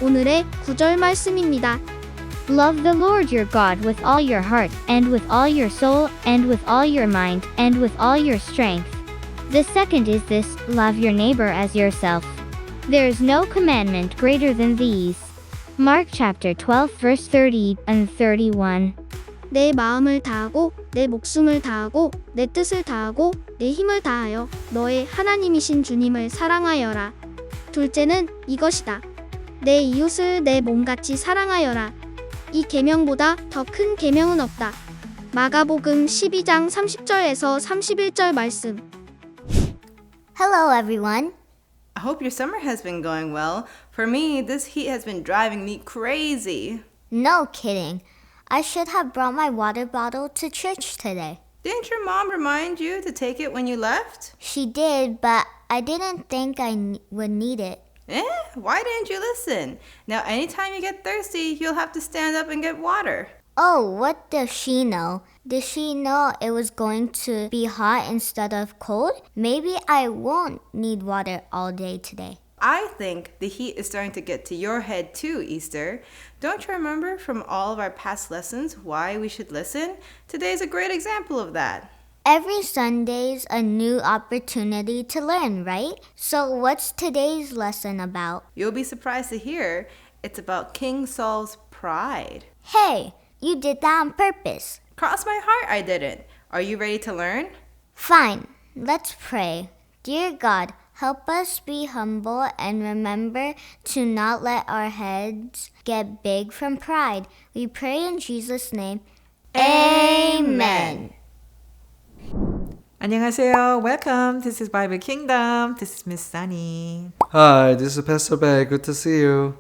오늘의 구절 말씀입니다. Love the Lord your God with all your heart, and with all your soul, and with all your mind, and with all your strength. The second is this, love your neighbor as yourself. There is no commandment greater than these. Mark chapter 12 verse 30 and 31. 내 마음을 다하고 내 목숨을 다하고 내 뜻을 다하고 내 힘을 다하여 너의 하나님이신 주님을 사랑하여라. 둘째는 이것이다. 내 이웃을 내 몸같이 사랑하여라. 이 계명보다 더 큰 계명은 없다. 마가복음 12장 30절에서 31절 말씀. Hello everyone. I hope your summer has been going well. For me, this heat has been driving me crazy. No kidding. I should have brought my water bottle to church today. Didn't your mom remind you to take it when you left? She did, but I didn't think would need it. Why didn't you listen? Now, anytime you get thirsty, you'll have to stand up and get water. Oh, what does she know? Did she know it was going to be hot instead of cold? Maybe I won't need water all day today. I think the heat is starting to get to your head too, Easter. Don't you remember from all of our past lessons why we should listen? Today's a great example of that. Every Sunday's a new opportunity to learn, right? So what's today's lesson about? You'll be surprised to hear it's about King Saul's pride. Hey, you did that on purpose. Cross my heart, I didn't. Are you ready to learn? Fine, let's pray. Dear God, help us be humble and remember to not let our heads get big from pride. We pray in Jesus' name. Amen. 안녕하세요. Welcome. This is Bible Kingdom. This is Miss Sunny. Hi, this is Pastor Bear. Good to see you.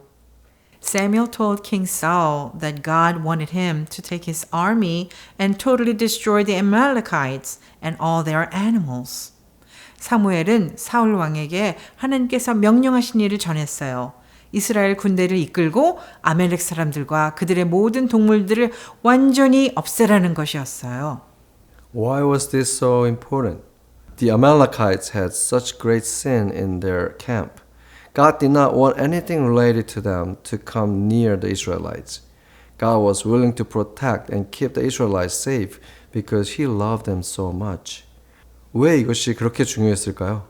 Samuel told King Saul that God wanted him to take his army and totally destroy the Amalekites and all their animals. 사무엘은 사울 왕에게 하나님께서 명령하신 일을 전했어요. 이스라엘 군대를 이끌고 아멜렉 사람들과 그들의 모든 동물들을 완전히 없애라는 것이었어요. Why was this so important? The Amalekites had such great sin in their camp. God did not want anything related to them to come near the Israelites. God was willing to protect and keep the Israelites safe because He loved them so much. 왜 이것이 그렇게 중요했을까요?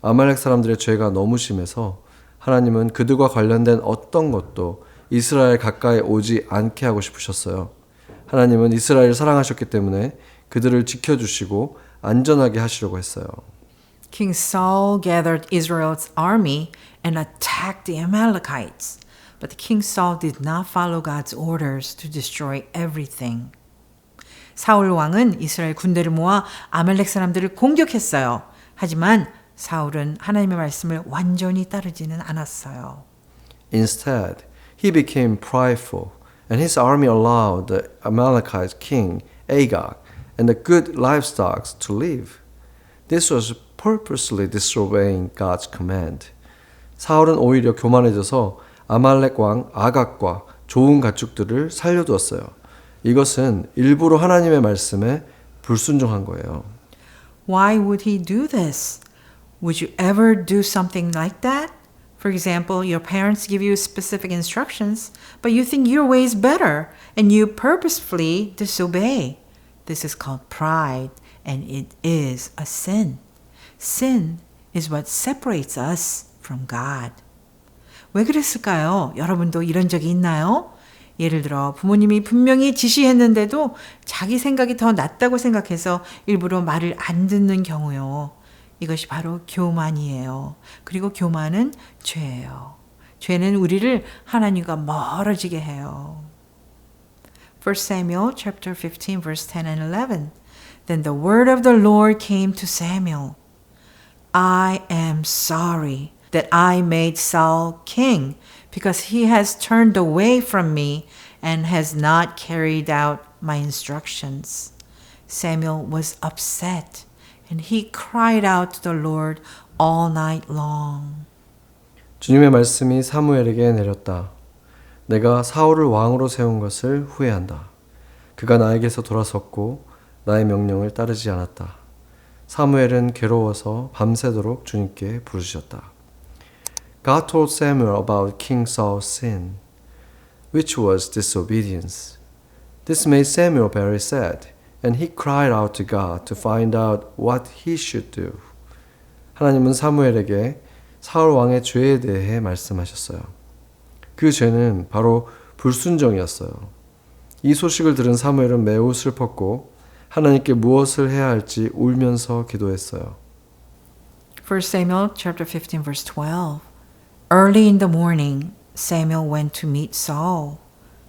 아말렉 사람들의 죄가 너무 심해서 하나님은 그들과 관련된 어떤 것도 이스라엘 가까이 오지 않게 하고 싶으셨어요. 하나님은 이스라엘을 사랑하셨기 때문에 그들을 지켜주시고 안전하게 하시려고 했어요. King Saul gathered Israel's army and attacked the Amalekites. But King Saul did not follow God's orders to destroy everything. 사울 왕은 이스라엘 군대를 모아 아말렉 사람들을 공격했어요. 하지만 사울은 하나님의 말씀을 완전히 따르지는 않았어요. Instead, he became prideful, and his army allowed the Amalekite king Agag and the good livestock to live. This was purposely disobeying God's command. 사울은 오히려 교만해져서 아말렉 왕 아각과 좋은 가축들을 살려두었어요. 이것은 일부러 하나님의 말씀에 불순종한 거예요. Why would he do this? Would you ever do something like that? For example, your parents give you specific instructions, but you think your way is better, and you purposefully disobey. This is called pride, and it is a sin. Sin is what separates us from God. 왜 그랬을까요? 여러분도 이런 적이 있나요? 예를 들어 부모님이 분명히 지시했는데도 자기 생각이 더 낫다고 생각해서 일부러 말을 안 듣는 경우요. 이것이 바로 교만이에요. 그리고 교만은 죄예요. 죄는 우리를 하나님과 멀어지게 해요. 1 Samuel chapter 15 verse 10 and 11. Then the word of the Lord came to Samuel. I am sorry that I made Saul king because he has turned away from me and has not carried out my instructions. Samuel was upset and he cried out to the Lord all night long. 주님의 말씀이 사무엘에게 내렸다. 내가 사울을 왕으로 세운 것을 후회한다. 그가 나에게서 돌아섰고 나의 명령을 따르지 않았다. 사무엘은 괴로워서 밤새도록 주님께 부르짖었다. God told Samuel about King Saul's sin, which was disobedience. This made Samuel very sad, and he cried out to God to find out what he should do. 하나님은 사무엘에게 사울 왕의 죄에 대해 말씀하셨어요. 그 죄는 바로 불순종이었어요. 이 소식을 들은 사무엘은 매우 슬펐고 하나님께 무엇을 해야 할지 울면서 기도했어요. 1 Samuel chapter 15 verse 12. Early in the morning, Samuel went to meet Saul.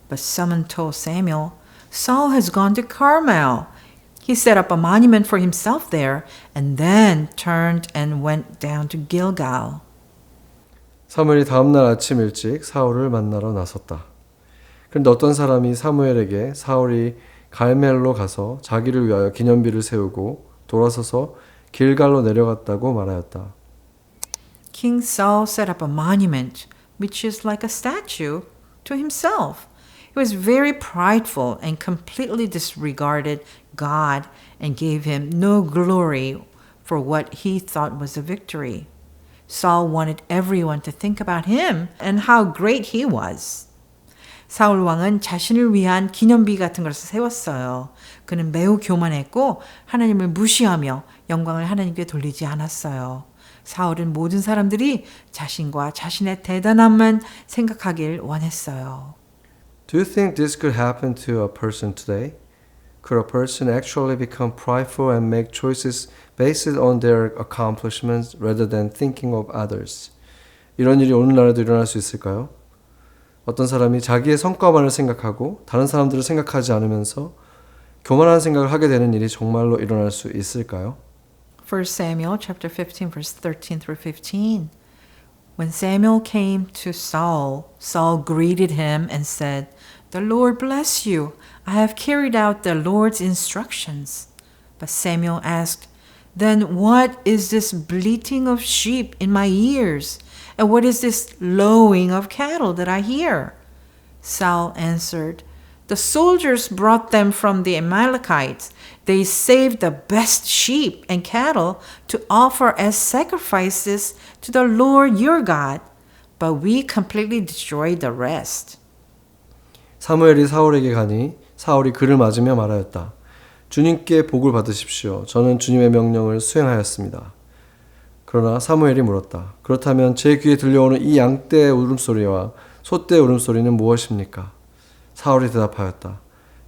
But someone told Samuel, Saul has gone to Carmel. He set up a monument for himself there and then turned and went down to Gilgal. 사무엘이 다음날 아침 일찍 사울을 만나러 나섰다. 그런데 어떤 사람이 사무엘에게 사울이 갈멜로 가서 자기를 위하여 기념비를 세우고 돌아서서 길갈로 내려갔다고 말하였다. King Saul set up a monument, which is like a statue, to himself. He was very prideful and completely disregarded God and gave him no glory for what he thought was a victory. Saul wanted everyone to think about him and how great he was. 사울 왕은 자신을 위한 기념비 같은 것을 세웠어요. 그는 매우 교만했고 하나님을 무시하며 영광을 하나님께 돌리지 않았어요. 사울은 모든 사람들이 자신과 자신의 대단함만 생각하길 원했어요. Do you think this could happen to a person today? Could a person actually become prideful and make choices based on their accomplishments rather than thinking of others? 이런 일이 오늘날에도 일어날 수 있을까요? 어떤 사람이 자기의 성과만을 생각하고 다른 사람들을 생각하지 않으면서 교만한 생각을 하게 되는 일이 정말로 일어날 수 있을까요? 1 Samuel chapter 15 verse 13 through 15. When Samuel came to Saul, Saul greeted him and said, "The Lord bless you. I have carried out the Lord's instructions." But Samuel asked, "Then what is this bleating of sheep in my ears? And what is this lowing of cattle that I hear?" Saul answered, "The soldiers brought them from the Amalekites. They saved the best sheep and cattle to offer as sacrifices to the Lord your God, but we completely destroyed the rest." 사무엘이 사울에게 가니 사울이 그를 맞으며 말하였다. 주님께 복을 받으십시오. 저는 주님의 명령을 수행하였습니다. 그러나 사무엘이 물었다. 그렇다면 제 귀에 들려오는 이 양떼의 울음소리와 소떼의 울음소리는 무엇입니까? 사울이 대답하였다.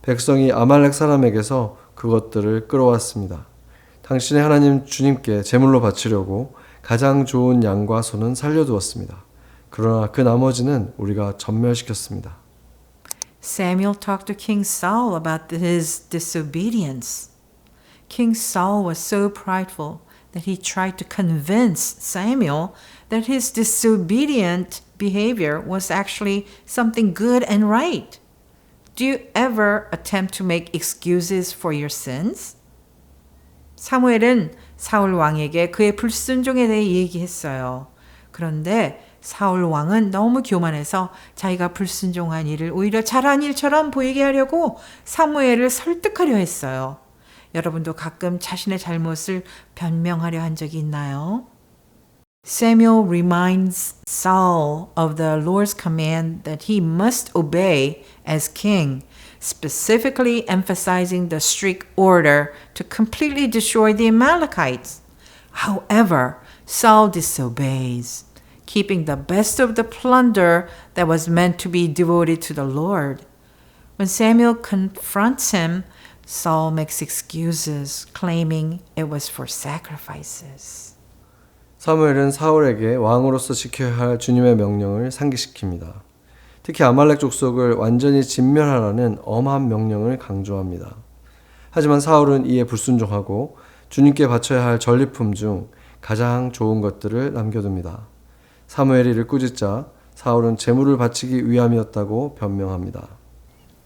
백성이 아말렉 사람에게서 그것들을 끌어왔습니다. 당신의 하나님 주님께 제물로 바치려고 가장 좋은 양과 소는 살려두었습니다. 그러나 그 나머지는 우리가 전멸시켰습니다. Samuel talked to King Saul about his disobedience. King Saul was so prideful that he tried to convince Samuel that his disobedient behavior was actually something good and right. Do you ever attempt to make excuses for your sins? 사무엘은 사울 왕에게 그의 불순종에 대해 얘기했어요. 그런데 사울 왕은 너무 교만해서 자기가 불순종한 일을 오히려 잘한 일처럼 보이게 하려고 사무엘을 설득하려 했어요. 여러분도 가끔 자신의 잘못을 변명하려 한 적이 있나요? Samuel reminds Saul of the Lord's command that he must obey as king, specifically emphasizing the strict order to completely destroy the Amalekites. However, Saul disobeys, keeping the best of the plunder that was meant to be devoted to the Lord. When Samuel confronts him, Saul makes excuses, claiming it was for sacrifices. 사무엘은 사울에게 왕으로서 지켜야 할 주님의 명령을 상기시킵니다. 특히 아말렉 족속을 완전히 진멸하라는 엄한 명령을 강조합니다. 하지만 사울은 이에 불순종하고 주님께 바쳐야 할 전리품 중 가장 좋은 것들을 남겨둡니다. 사무엘이 이를 꾸짖자 사울은 제물을 바치기 위함이었다고 변명합니다.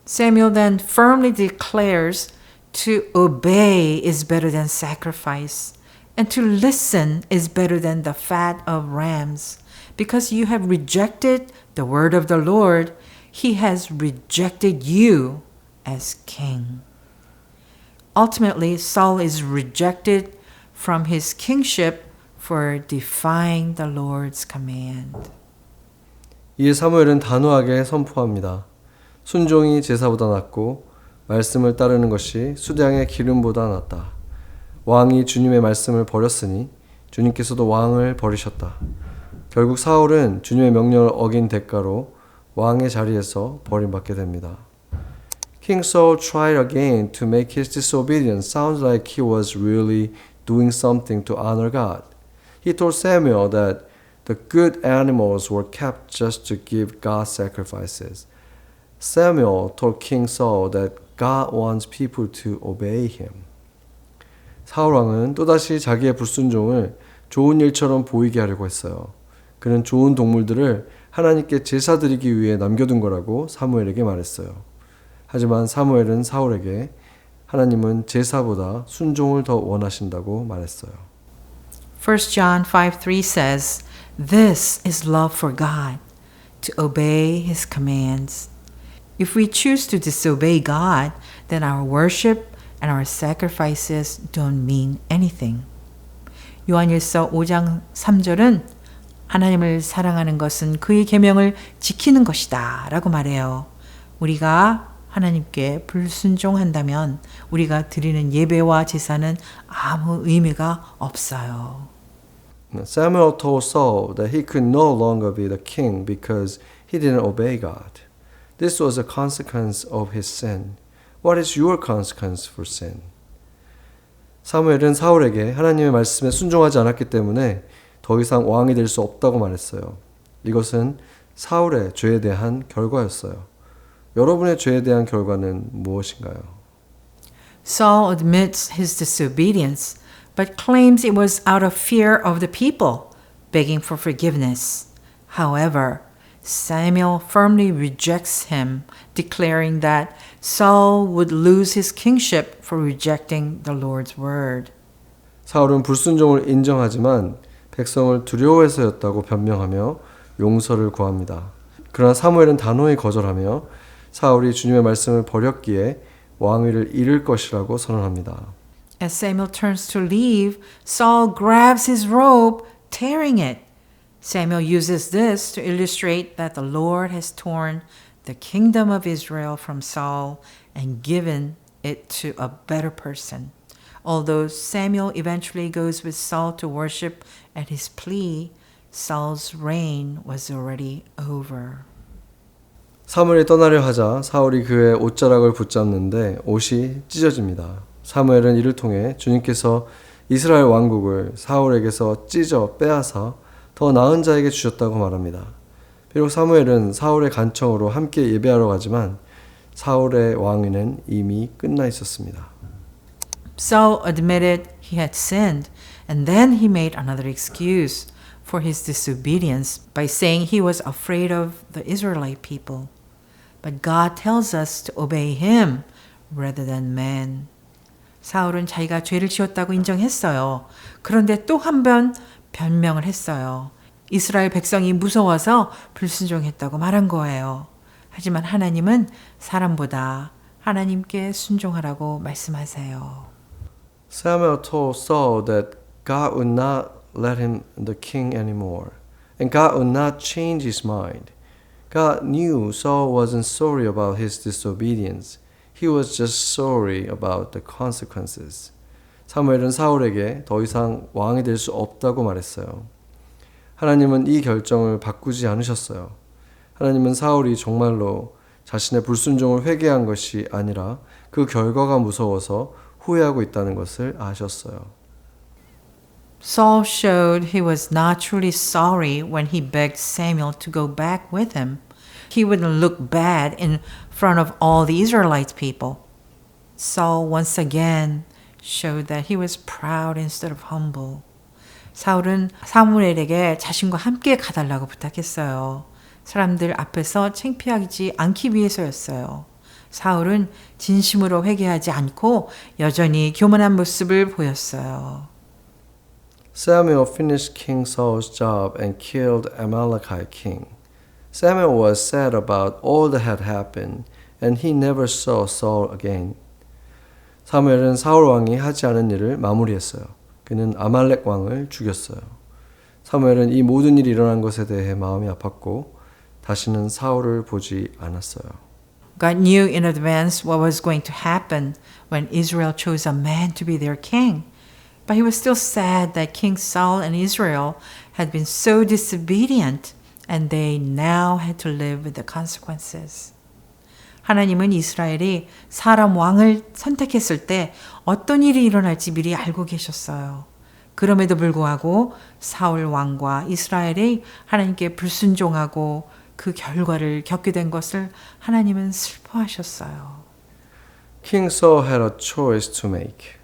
Samuel then firmly declares to obey is better than sacrifice, and to listen is better than the fat of rams. Because you have rejected the word of the Lord, he has rejected you as king. Ultimately, Saul is rejected from his kingship for defying the Lord's command. 이에 사무엘은 단호하게 선포합니다. 순종이 제사보다 낫고 말씀을 따르는 것이 수량의 기름보다 낫다. 왕이 주님의 말씀을 버렸으니 주님께서도 왕을 버리셨다. 결국 사울은 주님의 명령을 어긴 대가로 왕의 자리에서 버림받게 됩니다. King Saul tried again to make his disobedience sound like he was really doing something to honor God. He told Samuel that the good animals were kept just to give God sacrifices. Samuel told King Saul that God wants people to obey him. 사울 왕은 또다시 자기의 불순종을 좋은 일처럼 보이게 하려고 했어요. 그는 좋은 동물들을 하나님께 제사 드리기 위해 남겨둔 거라고 사무엘에게 말했어요. 하지만 사무엘은 사울에게 하나님은 제사보다 순종을 더 원하신다고 말했어요. 1 John 5:3 says, "This is love for God, to obey His commands." If we choose to disobey God, then our worship and our sacrifices don't mean anything. 요한일서 5장 3절은 하나님을 사랑하는 것은 그의 계명을 지키는 것이다 라고 말해요. 우리가 하나님께 불순종한다면 우리가 드리는 예배와 제사는 아무 의미가 없어요. Samuel told Saul that he could no longer be the king because he didn't obey God. This was a consequence of his sin. What is your consequence for sin? 사무엘은 사울에게 하나님의 말씀에 순종하지 않았기 때문에 더 이상 왕이 될 수 없다고 말했어요. 이것은 사울의 죄에 대한 결과였어요. 여러분의 죄에 대한 결과는 무엇인가요? Saul admits his disobedience, but claims it was out of fear of the people, begging for forgiveness. However, Samuel firmly rejects him, declaring that Saul would lose his kingship for rejecting the Lord's word. 사울은 불순종을 인정하지만 백성을 두려워해서였다고 변명하며 용서를 구합니다. 그러나 사무엘은 단호히 거절하며 사울이 주님의 말씀을 버렸기에 왕위를 잃을 것이라고 선언합니다. As Samuel turns to leave, Saul grabs his robe, tearing it. Samuel uses this to illustrate that the Lord has torn the kingdom of Israel from Saul and given it to a better person. Although Samuel eventually goes with Saul to worship at his plea, Saul's reign was already over. 사무엘이 떠나려 하자 사울이 그의 옷자락을 붙잡는데 옷이 찢어집니다. 사무엘은 이를 통해 주님께서 이스라엘 왕국을 사울에게서 찢어 빼앗아 더 나은 자에게 주셨다고 말합니다. 비록 사무엘은 사울의 간청으로 함께 예배하러 가지만 사울의 왕위는 이미 끝나 있었습니다. Saul admitted he had sinned, and then he made another excuse for his disobedience by saying he was afraid of the Israelite people. But God tells us to obey him rather than man. 사울은 자기가 죄를 지었다고 인정했어요. 그런데 또 한 번 변명을 했어요. 이스라엘 백성이 무서워서 불순종했다고 말한 거예요. 하지만 하나님은 사람보다 하나님께 순종하라고 말씀하세요. Samuel told Saul that God would not let him the king anymore, and God would not change his mind. God knew Saul wasn't sorry about his disobedience. He was just sorry about the consequences. 사무엘은 사울에게 더 이상 왕이 될 수 없다고 말했어요. 하나님은 이 결정을 바꾸지 않으셨어요. 하나님은 사울이 정말로 자신의 불순종을 회개한 것이 아니라 그 결과가 무서워서 후회하고 있다는 것을 아셨어요. Saul showed he was not truly sorry when he begged Samuel to go back with him. He wouldn't look bad in front of all the Israelite people. Saul once again showed that he was proud instead of humble. 사울은 사무엘에게 자신과 함께 가달라고 부탁했어요. 사람들 앞에서 창피하지 않기 위해서였어요. 사울은 진심으로 회개하지 않고 여전히 교만한 모습을 보였어요. Samuel finished King Saul's job and killed Amalekite king. Samuel was sad about all that had happened, and he never saw Saul again. 사무엘은 사울 왕이 하지 않은 일을 마무리했어요. 그는 아말렉 왕을 죽였어요. 사무엘은 이 모든 일이 일어난 것에 대해 마음이 아팠고 다시는 사울을 보지 않았어요. God knew in advance what was going to happen when Israel chose a man to be their king. But he was still sad that King Saul and Israel had been so disobedient and they now had to live with the consequences. 하나님은 이스라엘이 사람 왕을 선택했을 때 어떤 일이 일어날지 미리 알고 계셨어요. 그럼에도 불구하고 사울 왕과 이스라엘이 하나님께 불순종하고 그 결과를 겪게 된 것을 하나님은 슬퍼하셨어요. King Saul had a choice to make.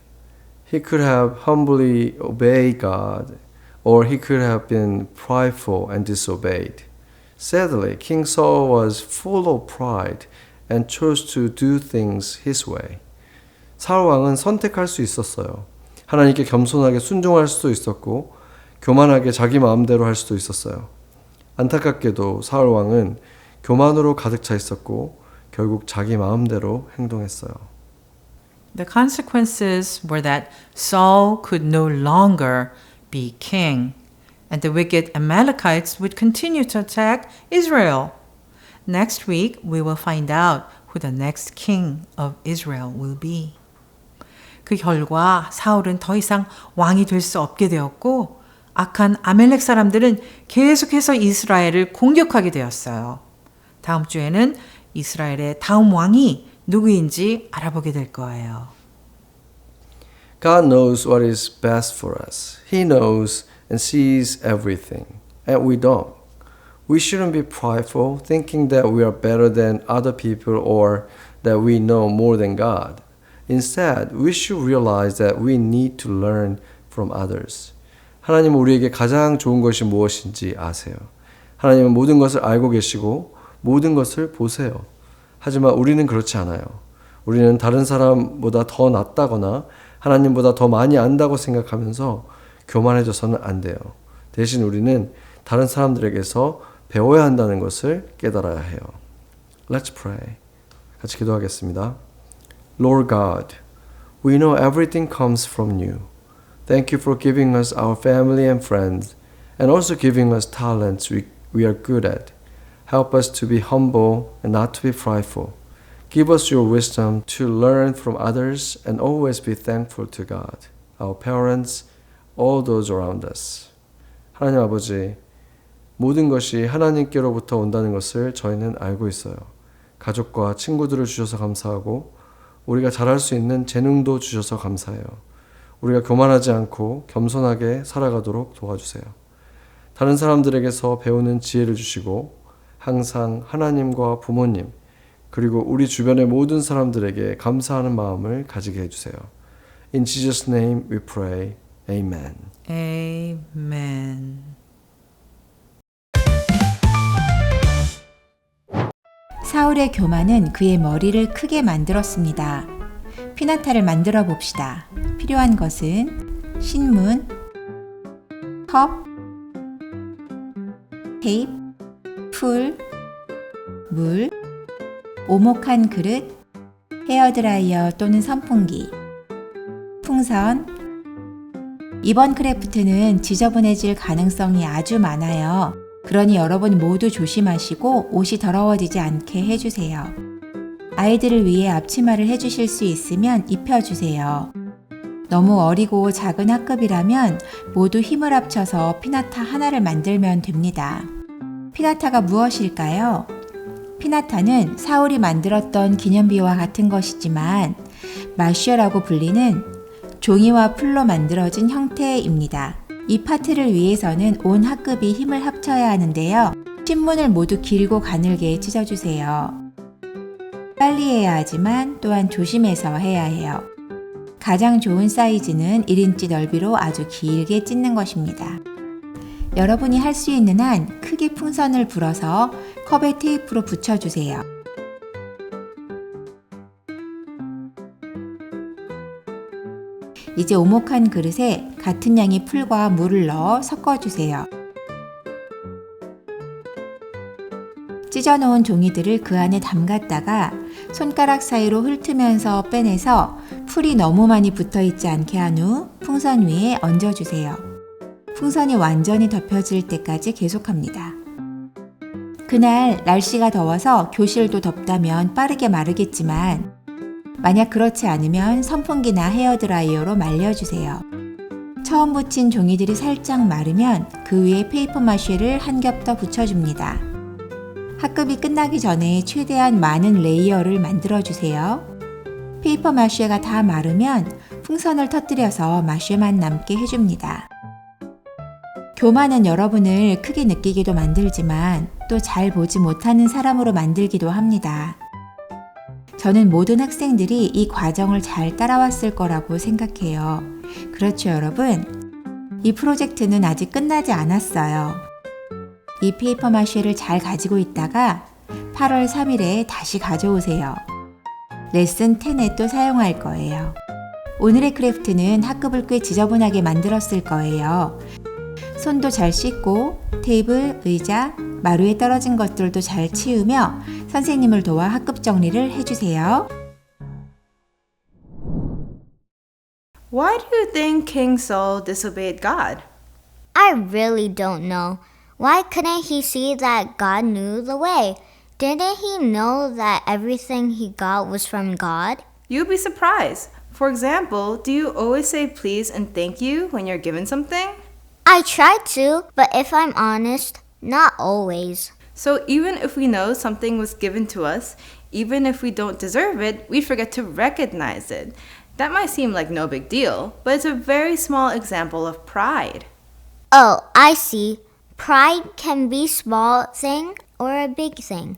He could have humbly obeyed God, or he could have been prideful and disobeyed. Sadly, King Saul was full of pride and chose to do things his way. 사울 왕은 선택할 수 있었어요. 하나님께 겸손하게 순종할 수도 있었고 교만하게 자기 마음대로 할 수도 있었어요. 안타깝게도 사울 왕은 교만으로 가득 차 있었고 결국 자기 마음대로 행동했어요. The consequences were that Saul could no longer be king, and the wicked Amalekites would continue to attack Israel. Next week, we will find out who the next king of Israel will be. 그 결과 사울은 더 이상 왕이 될 수 없게 되었고 악한 아멜렉 사람들은 계속해서 이스라엘을 공격하게 되었어요. 다음 주에는 이스라엘의 다음 왕이 누구인지 알아보게 될 거예요. God knows what is best for us. He knows and sees everything, and we don't. We shouldn't be prideful, thinking that we are better than other people or that we know more than God. Instead, we should realize that we need to learn from others. 하나님은 우리에게 가장 좋은 것이 무엇인지 아세요. 하나님은 모든 것을 알고 계시고 모든 것을 보세요. 하지만 우리는 그렇지 않아요. 우리는 다른 사람보다 더 낫다거나 하나님보다 더 많이 안다고 생각하면서 교만해져서는 안 돼요. 대신 우리는 다른 사람들에게서 배워야 한다는 것을 깨달아야 해요. Let's pray. 같이 기도하겠습니다. Lord God, we know everything comes from you. Thank you for giving us our family and friends, and also giving us talents we are good at. Help us to be humble and not to be prideful. Give us your wisdom to learn from others and always be thankful to God, our parents, all those around us. 하나님 아버지, 모든 것이 하나님께로부터 온다는 것을 저희는 알고 있어요. 가족과 친구들을 주셔서 감사하고 우리가 잘할 수 있는 재능도 주셔서 감사해요. 우리가 교만하지 않고 겸손하게 살아가도록 도와주세요. 다른 사람들에게서 배우는 지혜를 주시고 항상 하나님과 부모님 그리고 우리 주변의 모든 사람들에게 감사하는 마음을 가지게 해주세요. In Jesus' name we pray. Amen. Amen. 사울의 교만은 그의 머리를 크게 만들었습니다. 피나타를 만들어 봅시다. 필요한 것은 신문, 컵, 테이프, 풀, 물, 오목한 그릇, 헤어드라이어 또는 선풍기, 풍선. 이번 크래프트는 지저분해질 가능성이 아주 많아요. 그러니 여러분 모두 조심하시고 옷이 더러워지지 않게 해주세요. 아이들을 위해 앞치마를 해주실 수 있으면 입혀주세요. 너무 어리고 작은 학급이라면 모두 힘을 합쳐서 피나타 하나를 만들면 됩니다. 피나타가 무엇일까요? 피나타는 사울이 만들었던 기념비와 같은 것이지만 마쉬어라고 불리는 종이와 풀로 만들어진 형태입니다. 이 파트를 위해서는 온 학급이 힘을 합쳐야 하는데요. 신문을 모두 길고 가늘게 찢어주세요. 빨리 해야 하지만 또한 조심해서 해야 해요. 가장 좋은 사이즈는 1인치 넓이로 아주 길게 찢는 것입니다. 여러분이 할 수 있는 한 크게 풍선을 불어서 컵에 테이프로 붙여주세요. 이제 오목한 그릇에 같은 양의 풀과 물을 넣어 섞어주세요. 찢어놓은 종이들을 그 안에 담갔다가 손가락 사이로 훑으면서 빼내서 풀이 너무 많이 붙어있지 않게 한 후 풍선 위에 얹어주세요. 풍선이 완전히 덮여질 때까지 계속합니다. 그날 날씨가 더워서 교실도 덥다면 빠르게 마르겠지만 만약 그렇지 않으면 선풍기나 헤어드라이어로 말려주세요. 처음 붙인 종이들이 살짝 마르면 그 위에 페이퍼 마쉐를 한 겹 더 붙여줍니다. 학급이 끝나기 전에 최대한 많은 레이어를 만들어주세요. 페이퍼 마쉐가 다 마르면 풍선을 터뜨려서 마쉐만 남게 해줍니다. 교만은 여러분을 크게 느끼기도 만들지만 또 잘 보지 못하는 사람으로 만들기도 합니다. 저는 모든 학생들이 이 과정을 잘 따라왔을 거라고 생각해요. 그렇죠, 여러분? 이 프로젝트는 아직 끝나지 않았어요. 이 페이퍼 마쉐를 잘 가지고 있다가 8월 3일에 다시 가져오세요. 레슨 10에 또 사용할 거예요. 오늘의 크래프트는 학급을 꽤 지저분하게 만들었을 거예요. 손도 잘 씻고 테이블, 의자, 마루에 떨어진 것들도 잘 치우며 선생님을 도와 학급 정리를 해주세요. Why do you think King Saul disobeyed God? I really don't know. Why couldn't he see that God knew the way? Didn't he know that everything he got was from God? You'd be surprised. For example, do you always say please and thank you when you're given something? I try to, but if I'm honest, not always. So even if we know something was given to us, even if we don't deserve it, we forget to recognize it. That might seem like no big deal, but it's a very small example of pride. Oh, I see. Pride can be small thing or a big thing.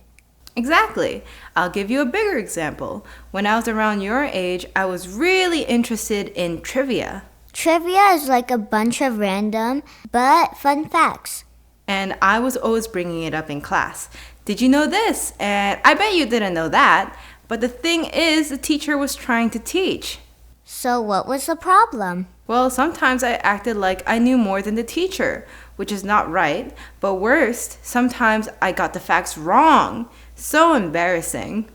Exactly. I'll give you a bigger example. When I was around your age, I was really interested in trivia. Trivia is like a bunch of random but fun facts. And I was always bringing it up in class. Did you know this? And I bet you didn't know that. But the thing is, the teacher was trying to teach. So what was the problem? Well, sometimes I acted like I knew more than the teacher, which is not right. But worst, sometimes I got the facts wrong. So embarrassing.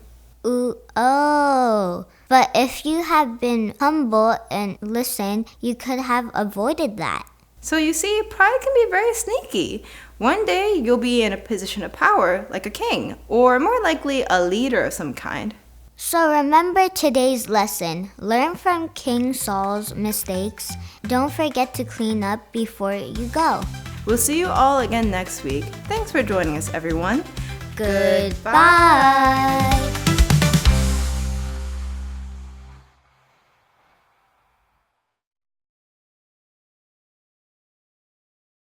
Ooh, oh. But if you had been humble and listened, you could have avoided that. So you see, pride can be very sneaky. One day you'll be in a position of power, like a king, or more likely a leader of some kind. So remember today's lesson. Learn from King Saul's mistakes. Don't forget to clean up before you go. We'll see you all again next week. Thanks for joining us, everyone. Goodbye.